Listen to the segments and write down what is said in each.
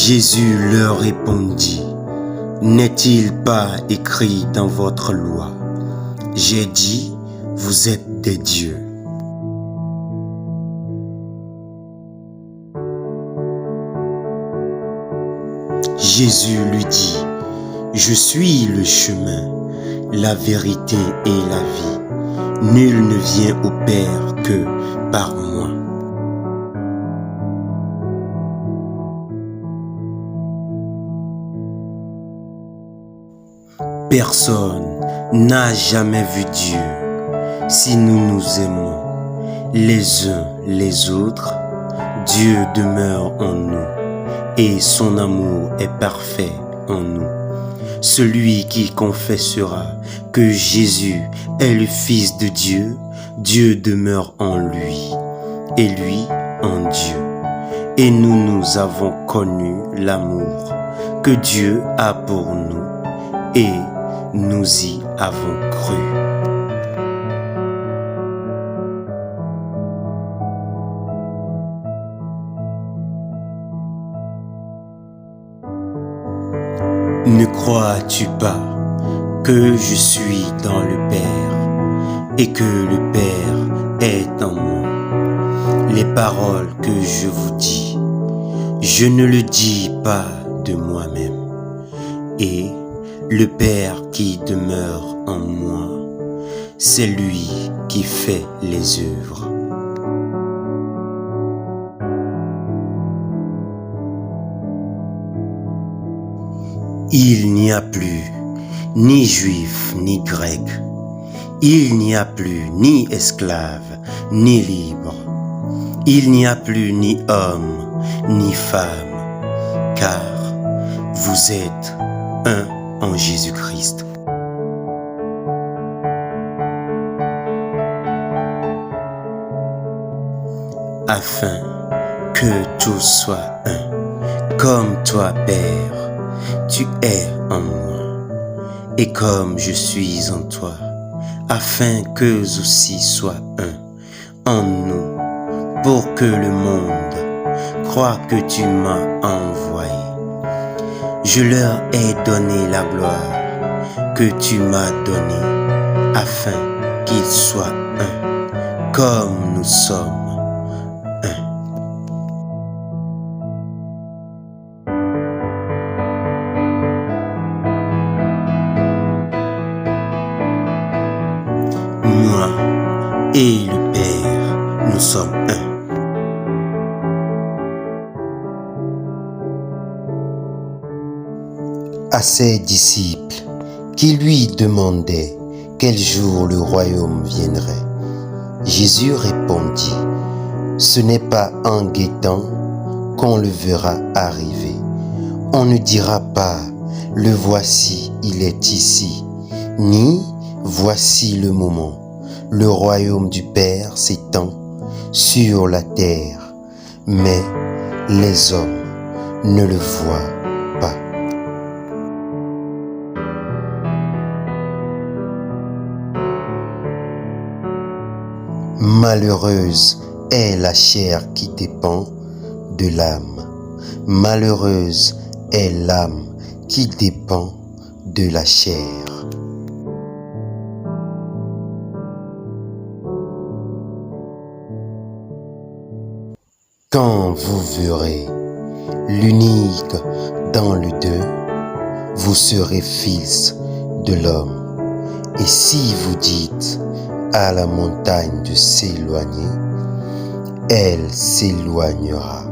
Jésus leur répondit, « N'est-il pas écrit dans votre loi? J'ai dit, vous êtes des dieux. » Jésus lui dit, « Je suis le chemin, la vérité et la vie. Nul ne vient au Père que par moi. » Personne n'a jamais vu Dieu. Si nous nous aimons les uns les autres, Dieu demeure en nous et son amour est parfait en nous. Celui qui confessera que Jésus est le Fils de Dieu, Dieu demeure en lui et lui en Dieu. Et nous avons connu l'amour que Dieu a pour nous et nous y avons cru. Ne crois-tu pas que je suis dans le Père et que le Père est en moi? Les paroles que je vous dis, je ne le dis pas de moi-même. Et le Père qui demeure en moi, c'est lui qui fait les œuvres. Il n'y a plus ni juif ni grec, il n'y a plus ni esclave ni libre, il n'y a plus ni homme ni femme, car vous êtes un en Jésus-Christ. Afin que tous soient un, comme toi, Père, tu es en moi, et comme je suis en toi, afin qu'eux aussi soient un en nous, pour que le monde croie que tu m'as envoyé. Je leur ai donné la gloire que tu m'as donnée, afin qu'ils soient un, comme nous sommes un. Moi et le Père, nous sommes un. À ses disciples qui lui demandaient quel jour le royaume viendrait, Jésus répondit, « Ce n'est pas en guettant qu'on le verra arriver. On ne dira pas, le voici, il est ici, ni voici le moment. Le royaume du Père s'étend sur la terre, mais les hommes ne le voient pas. » Malheureuse est la chair qui dépend de l'âme. Malheureuse est l'âme qui dépend de la chair. Quand vous verrez l'unique dans le deux, vous serez fils de l'homme. Et si vous dites à la montagne de s'éloigner, elle s'éloignera.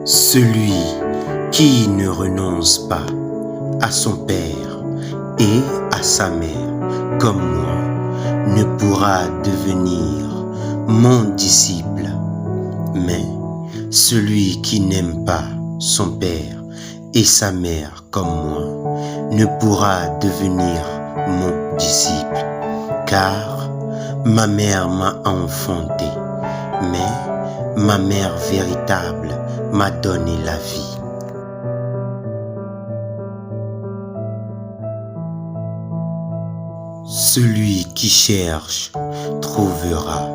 Celui qui ne renonce pas à son père et à sa mère comme moi ne pourra devenir mon disciple, mais celui qui n'aime pas son père et sa mère comme moi ne pourra devenir mon disciple, car ma mère m'a enfanté, mais ma mère véritable m'a donné la vie. Celui qui cherche trouvera,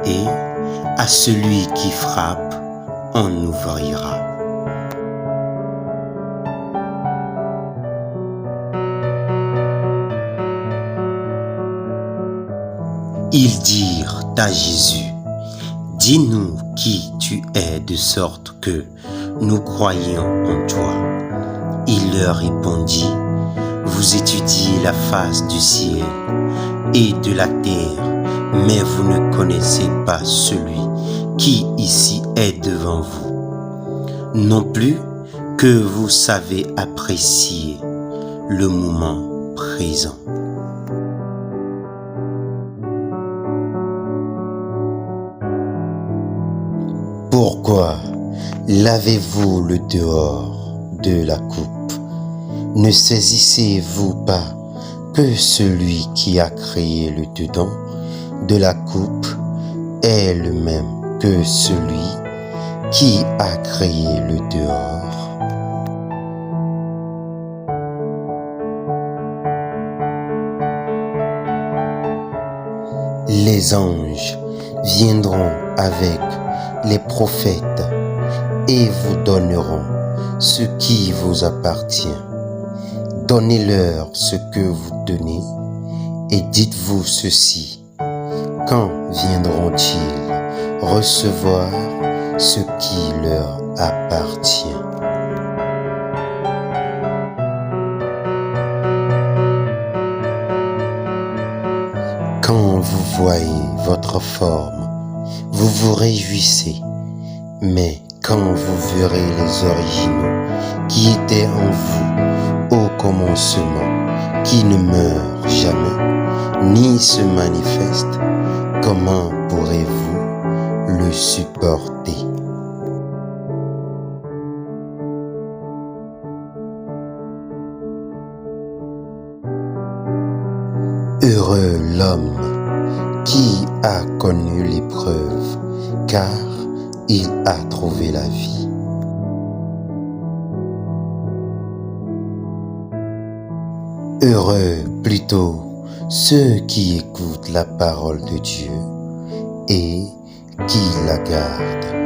et à celui qui frappe, on ouvrira. Ils dirent à Jésus, « Dis-nous qui tu es de sorte que nous croyions en toi. » Il leur répondit, « Vous étudiez la face du ciel et de la terre, mais vous ne connaissez pas celui qui ici est devant vous. Non plus que vous savez apprécier le moment présent. » Pourquoi lavez-vous le dehors de la coupe? Ne saisissez-vous pas que celui qui a créé le dedans de la coupe est le même que celui qui a créé le dehors? Les anges viendront avec les prophètes et vous donneront ce qui vous appartient. Donnez-leur ce que vous donnez et dites-vous ceci. Quand viendront-ils recevoir ce qui leur appartient? Quand vous voyez votre forme, vous vous réjouissez, mais quand vous verrez les originaux qui étaient en vous au commencement, qui ne meurent jamais, ni se manifestent, comment pourrez-vous le supporter? Heureux l'homme qui a connu l'épreuve, car il a trouvé la vie. Heureux plutôt ceux qui écoutent la parole de Dieu et qui la gardent.